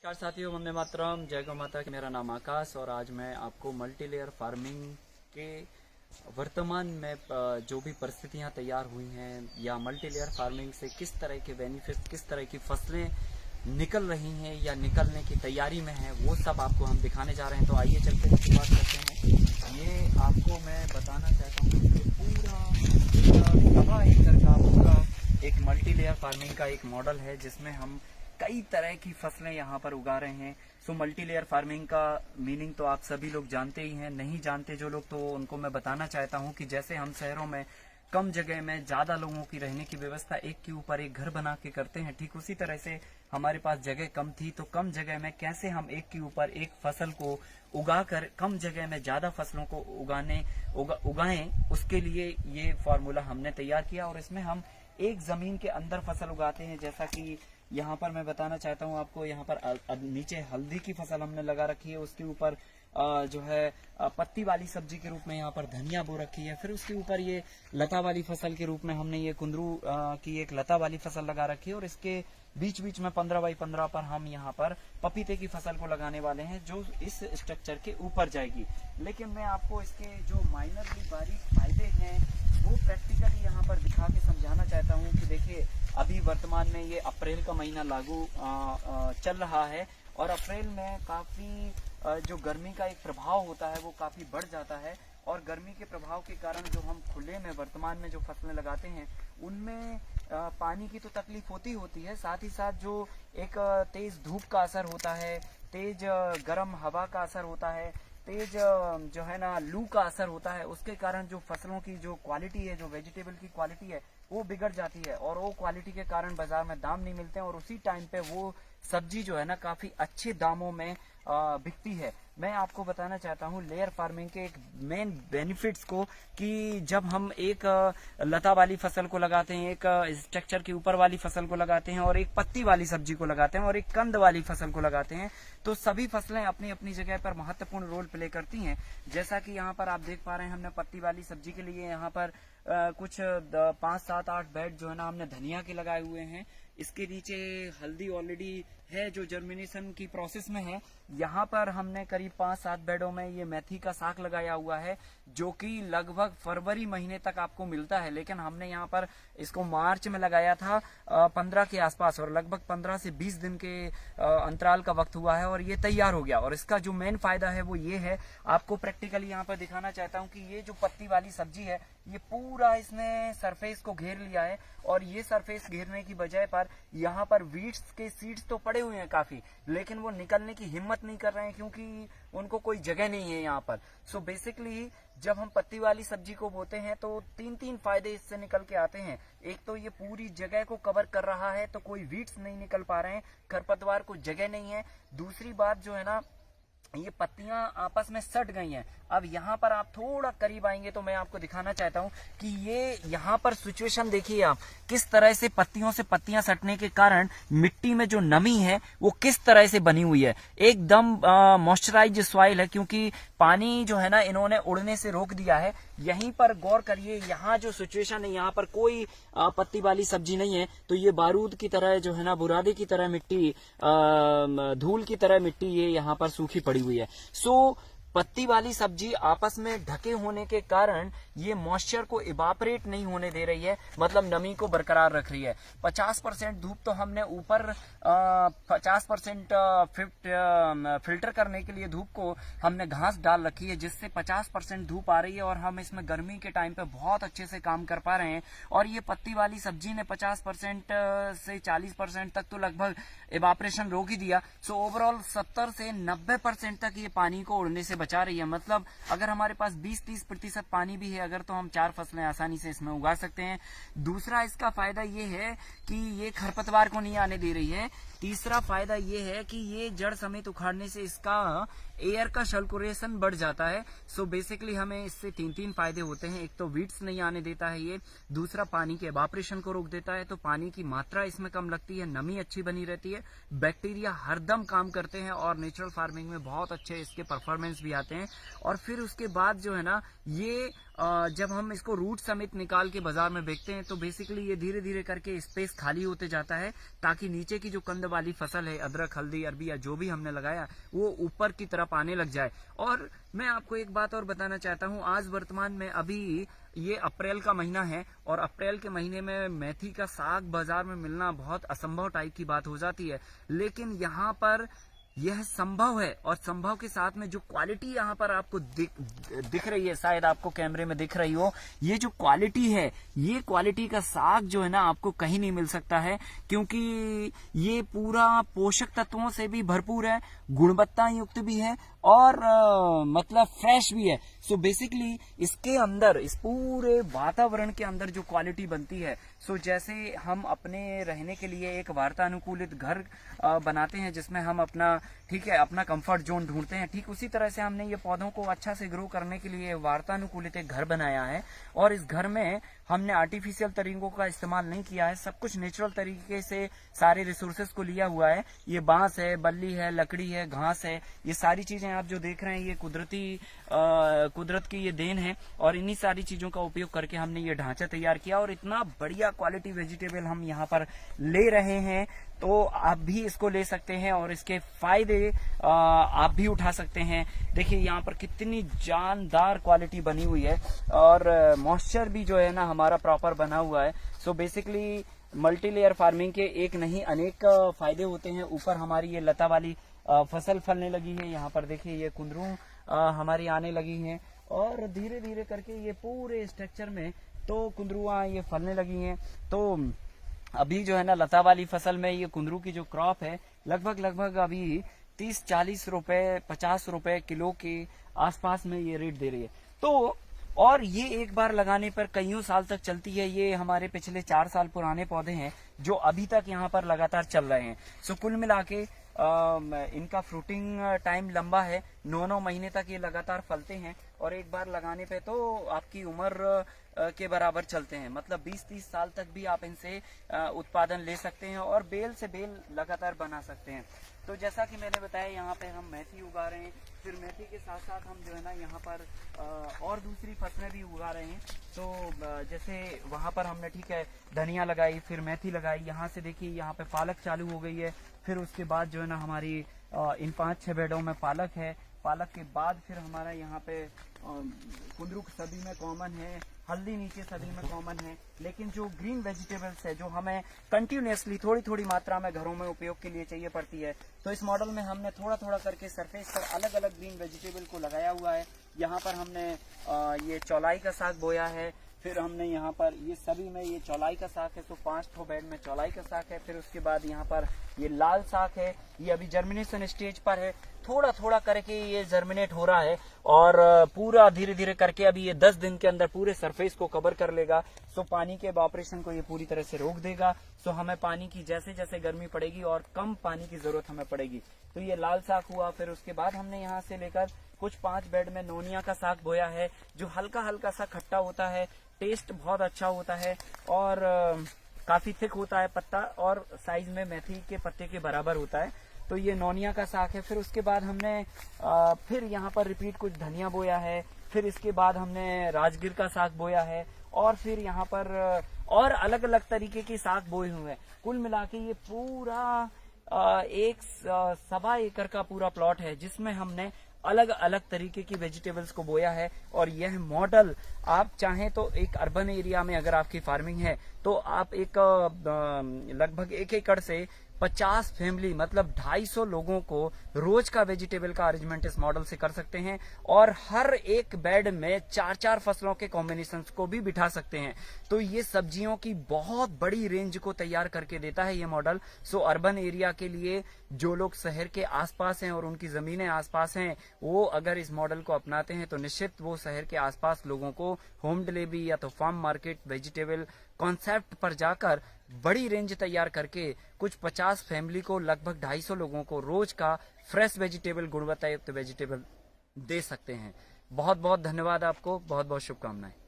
नमस्कार साथियों, वंदे मातरम, जय गौ माता। मेरा नाम आकाश और आज मैं आपको मल्टी लेयर फार्मिंग के वर्तमान में जो भी परिस्थितियां तैयार हुई हैं या मल्टी लेयर फार्मिंग से किस तरह के बेनिफिट, किस तरह की फसलें निकल रही हैं या निकलने की तैयारी में हैं, वो सब आपको हम दिखाने जा रहे हैं। तो आइए चलते हैं, शुरुआत करते हैं। ये आपको मैं बताना चाहता हूँ कि पूरा 1.25 एकड़ का पूरा एक मल्टी लेयर फार्मिंग का एक मॉडल है जिसमें हम कई तरह की फसलें यहाँ पर उगा रहे हैं। सो मल्टी लेयर फार्मिंग का मीनिंग तो आप सभी लोग जानते ही हैं। नहीं जानते जो लोग, तो उनको मैं बताना चाहता हूँ कि जैसे हम शहरों में कम जगह में ज्यादा लोगों की रहने की व्यवस्था एक के ऊपर एक घर बना के करते हैं, ठीक उसी तरह से हमारे पास जगह कम थी तो कम जगह में कैसे हम एक के ऊपर एक फसल को उगाकर कम जगह में ज्यादा फसलों को उगाएं, उसके लिए ये फॉर्मूला हमने तैयार किया। और इसमें हम एक जमीन के अंदर फसल उगाते हैं, जैसा कि यहाँ पर मैं बताना चाहता हूँ आपको। यहाँ पर नीचे हल्दी की फसल हमने लगा रखी है, उसके ऊपर जो है पत्ती वाली सब्जी के रूप में यहाँ पर धनिया बो रखी है। फिर उसके ऊपर ये लता वाली फसल के रूप में हमने ये कुंदरू की एक लता वाली फसल लगा रखी है। और इसके बीच बीच में 15x15 पर हम यहाँ पर पपीते की फसल को लगाने वाले हैं, जो इस स्ट्रक्चर के ऊपर जाएगी। लेकिन मैं आपको इसके जो माइनरली बारीक फायदे हैं वो प्रैक्टिकली यहाँ पर दिखा के समझाना चाहता हूँ कि देखिए, अभी वर्तमान में ये अप्रैल का महीना लागू चल रहा है और अप्रैल में काफी जो गर्मी का एक प्रभाव होता है वो काफी बढ़ जाता है। और गर्मी के प्रभाव के कारण जो हम खुले में वर्तमान में जो फसलें लगाते हैं उनमें पानी की तो तकलीफ होती है, साथ ही साथ जो एक तेज धूप का असर होता है, तेज गर्म हवा का असर होता है, तेज जो है ना लू का असर होता है, उसके कारण जो फसलों की जो क्वालिटी है, जो वेजिटेबल की क्वालिटी है वो बिगड़ जाती है और वो क्वालिटी के कारण बाजार में दाम नहीं मिलते हैं और उसी टाइम पे वो सब्जी जो है ना काफी अच्छे दामों में बिकती है। मैं आपको बताना चाहता हूँ लेयर फार्मिंग के एक मेन बेनिफिट्स को कि जब हम एक लता वाली फसल को लगाते हैं, एक स्ट्रक्चर के ऊपर वाली फसल को लगाते हैं और एक पत्ती वाली सब्जी को लगाते हैं और एक कंद वाली फसल को लगाते हैं, तो सभी फसलें अपनी अपनी जगह पर महत्वपूर्ण रोल प्ले करती हैं। जैसा कि यहाँ पर आप देख पा रहे हैं, हमने पत्ती वाली सब्जी के लिए यहाँ पर कुछ 5, 7, 8 बेड जो है ना हमने धनिया के लगाए हुए हैं। इसके नीचे हल्दी ऑलरेडी है जो जर्मिनेशन की प्रोसेस में है। यहाँ पर हमने करीब 5-7 बेडों में ये मेथी का साग लगाया हुआ है, जो कि लगभग फरवरी महीने तक आपको मिलता है। लेकिन हमने यहाँ पर इसको मार्च में लगाया था 15 के आसपास और लगभग 15 से 20 दिन के अंतराल का वक्त हुआ है और ये तैयार हो गया। और इसका जो मेन फायदा है वो ये है, आपको प्रैक्टिकली यहाँ पर दिखाना चाहता हूँ कि ये जो पत्ती वाली सब्जी है ये पूरा इसने सरफेस को घेर लिया है। और ये सरफेस घेरने की बजाय पर यहाँ पर वीड्स के सीड्स तो पड़े हुए हैं काफी, लेकिन वो निकलने की हिम्मत नहीं कर रहे हैं क्योंकि उनको कोई जगह नहीं है यहाँ पर। सो बेसिकली जब हम पत्ती वाली सब्जी को बोते हैं तो 3 फायदे इससे निकल के आते हैं। एक तो ये पूरी जगह को कवर कर रहा है, तो कोई वीड्स नहीं निकल पा रहे हैं, खरपतवार को जगह नहीं है। दूसरी बात जो है ना, ये पत्तियां आपस में सट गई हैं। अब यहाँ पर आप थोड़ा करीब आएंगे तो मैं आपको दिखाना चाहता हूँ कि ये यहाँ पर सिचुएशन देखिए आप, किस तरह से पत्तियों से पत्तियां सटने के कारण मिट्टी में जो नमी है वो किस तरह से बनी हुई है। एकदम मॉइस्चराइज सॉइल है, क्योंकि पानी जो है ना इन्होंने उड़ने से रोक दिया है। यहीं पर गौर करिए, यहाँ जो सिचुएशन है यहाँ पर कोई पत्ती वाली सब्जी नहीं है, तो ये बारूद की तरह जो है ना, बुरादे की तरह मिट्टी, धूल की तरह मिट्टी ये यहाँ पर सूखी पड़ी हुई है। सो पत्ती वाली सब्जी आपस में ढके होने के कारण ये मॉइस्चर को इवापोरेट नहीं होने दे रही है, मतलब नमी को बरकरार रख रही है। 50% धूप तो हमने ऊपर 50% फिल्टर करने के लिए धूप को हमने घास डाल रखी है, जिससे 50% धूप आ रही है और हम इसमें गर्मी के टाइम पे बहुत अच्छे से काम कर पा रहे हैं। और ये पत्ती वाली सब्जी ने 50% से 40% तक तो लगभग इवापोरेशन रोक ही दिया। सो ओवरऑल 70 से 90% तक ये पानी को उड़ने से बचा रही है। मतलब अगर हमारे पास 20-30% पानी भी है अगर, तो हम 4 फसलें आसानी से इसमें उगा सकते हैं। दूसरा इसका फायदा ये है कि ये खरपतवार को नहीं आने दे रही है। तीसरा फायदा ये है कि ये जड़ समेत उखाड़ने से इसका एयर का सर्कुलेशन बढ़ जाता है। सो बेसिकली हमें इससे 3 फायदे होते हैं। एक तो वीड्स नहीं आने देता है ये, दूसरा पानी के इवापोरेशन को रोक देता है, तो पानी की मात्रा इसमें कम लगती है, नमी अच्छी बनी रहती है, बैक्टीरिया हरदम काम करते हैं और नेचुरल फार्मिंग में बहुत अच्छे इसके परफॉर्मेंस भी भी आते हैं। और फिर उसके बाद जो है ना ये जब हम इसको रूट समेत निकाल के बाजार में बेचते हैं तो बेसिकली ये धीरे धीरे करके स्पेस खाली होते जाता है, ताकि नीचे की जो कंद वाली फसल है, अदरक, हल्दी, अरबी या जो भी हमने लगाया, वो ऊपर की तरफ आने लग जाए। और मैं आपको एक बात और बताना चाहता हूँ, आज वर्तमान में अभी ये अप्रैल का महीना है और अप्रैल के महीने में मेथी का साग बाजार में मिलना बहुत असंभव टाइप की बात हो जाती है, लेकिन यहाँ पर यह संभव है। और संभव के साथ में जो क्वालिटी यहाँ पर आपको दिख रही है, शायद आपको कैमरे में दिख रही हो, ये जो क्वालिटी है, ये क्वालिटी का साग जो है ना आपको कहीं नहीं मिल सकता है, क्योंकि ये पूरा पोषक तत्वों से भी भरपूर है, गुणवत्ता युक्त भी है और मतलब फ्रेश भी है। सो बेसिकली इसके अंदर, इस पूरे वातावरण के अंदर जो क्वालिटी बनती है, सो जैसे हम अपने रहने के लिए एक वातानुकूलित घर बनाते हैं जिसमें हम अपना, ठीक है, अपना कंफर्ट जोन ढूंढते हैं, ठीक उसी तरह से हमने ये पौधों को अच्छा से ग्रो करने के लिए वातानुकूलित एक घर बनाया है। और इस घर में हमने आर्टिफिशियल तरीकों का इस्तेमाल नहीं किया है, सब कुछ नेचुरल तरीके से सारे रिसोर्सेज को लिया हुआ है। ये बांस है, बल्ली है, लकड़ी है, घास है, ये सारी चीजें आप जो देख रहे हैं ये कुदरत की ये देन है। और इन्हीं सारी चीजों का उपयोग करके हमने ये ढांचा तैयार किया और इतना बढ़िया क्वालिटी वेजिटेबल हम यहाँ पर ले रहे हैं। तो आप भी इसको ले सकते हैं और इसके फायदे आप भी उठा सकते हैं। देखिए यहाँ पर कितनी जानदार क्वालिटी बनी हुई है और मॉइस्चर भी जो है ना हमारा प्रॉपर बना हुआ है। So basically multi layer farming के एक नहीं अनेक फायदे होते हैं। ऊपर हमारी ये लता वाली फसल फलने लगी है, यहाँ पर देखिए ये कुंदरू हमारी आने लगी हैं और धीरे धीरे करके ये पूरे स्ट्रक्चर में तो कुंदरुआ ये फलने लगी हैं। तो अभी जो है ना लता वाली फसल में ये कुंदरू की जो क्रॉप है लगभग अभी 30-40 रुपए 50 रुपए किलो के आसपास में ये रेट दे रही है। तो और ये एक बार लगाने पर कईयों साल तक चलती है। ये हमारे पिछले 4 साल पुराने पौधे हैं जो अभी तक यहाँ पर लगातार चल रहे हैं। सो कुल मिला के इनका फ्रूटिंग टाइम लंबा है, 9 महीने तक ये लगातार फलते हैं और एक बार लगाने पे तो आपकी उम्र के बराबर चलते हैं, मतलब 20-30 साल तक भी आप इनसे उत्पादन ले सकते हैं और बेल से बेल लगातार बना सकते हैं। तो जैसा कि मैंने बताया यहाँ पे हम मेथी उगा रहे हैं, फिर मेथी के साथ साथ हम जो है ना यहाँ पर और दूसरी फसलें भी उगा रहे हैं। तो जैसे वहाँ पर हमने, ठीक है, धनिया लगाई, फिर मेथी लगाई, यहाँ से देखिए यहाँ पे पालक चालू हो गई है। फिर उसके बाद जो है ना हमारी इन 5-6 बेडों में पालक है। पालक के बाद फिर हमारा यहाँ पे कुंदरू सभी में कॉमन है, हल्दी नीचे सभी में कॉमन है। लेकिन जो ग्रीन वेजिटेबल्स है जो हमें कंटिन्यूसली थोड़ी थोड़ी मात्रा में घरों में उपयोग के लिए चाहिए पड़ती है, तो इस मॉडल में हमने थोड़ा थोड़ा करके सरफेस पर अलग अलग ग्रीन वेजिटेबल को लगाया हुआ है। यहाँ पर हमने ये चौलाई का साग बोया है, फिर हमने यहाँ पर ये सभी में ये चौलाई का साग है, तो 5 बेड में चौलाई का साग है। फिर उसके बाद यहाँ पर ये लाल साग है, ये अभी जर्मिनेशन स्टेज पर है, थोड़ा थोड़ा करके ये जर्मिनेट हो रहा है और पूरा धीरे धीरे करके अभी ये 10 दिन के अंदर पूरे सरफेस को कवर कर लेगा। सो पानी के इवापोरेशन को ये पूरी तरह से रोक देगा। सो हमें पानी की जैसे जैसे गर्मी पड़ेगी और कम पानी की जरूरत हमें पड़ेगी। तो ये लाल साग हुआ। फिर उसके बाद हमने यहाँ से लेकर कुछ 5 बेड में नोनिया का साग बोया है, जो हल्का हल्का सा खट्टा होता है, टेस्ट बहुत अच्छा होता है और काफी थिक होता है पत्ता और साइज में मेथी के पत्ते के बराबर होता है। तो ये नोनिया का साग है। फिर उसके बाद हमने फिर यहाँ पर रिपीट कुछ धनिया बोया है, फिर इसके बाद हमने राजगिर का साग बोया है और फिर यहाँ पर और अलग अलग तरीके के साग बोए हुए हैं। कुल मिला के ये पूरा 1.25 एकड़ का पूरा प्लॉट है जिसमें हमने अलग अलग तरीके की वेजिटेबल्स को बोया है। और यह मॉडल आप चाहें तो एक अर्बन एरिया में अगर आपकी फार्मिंग है तो आप एक लगभग 1 एकड़ से 50 फैमिली मतलब 250 लोगों को रोज का वेजिटेबल का अरेंजमेंट इस मॉडल से कर सकते हैं और हर एक बेड में 4-4 फसलों के कॉम्बिनेशंस को भी बिठा सकते हैं। तो ये सब्जियों की बहुत बड़ी रेंज को तैयार करके देता है ये मॉडल। सो अर्बन एरिया के लिए जो लोग शहर के आसपास हैं और उनकी जमीनें आसपास हैं, वो अगर इस मॉडल को अपनाते हैं तो निश्चित वो शहर के आसपास लोगों को होम डिलीवरी या तो फार्म मार्केट वेजिटेबल कॉन्सेप्ट पर जाकर बड़ी रेंज तैयार करके कुछ 50 फैमिली को लगभग 250 लोगों को रोज का फ्रेश वेजिटेबल गुणवत्ता युक्त वेजिटेबल दे सकते हैं। बहुत बहुत धन्यवाद आपको, बहुत बहुत शुभकामनाएं।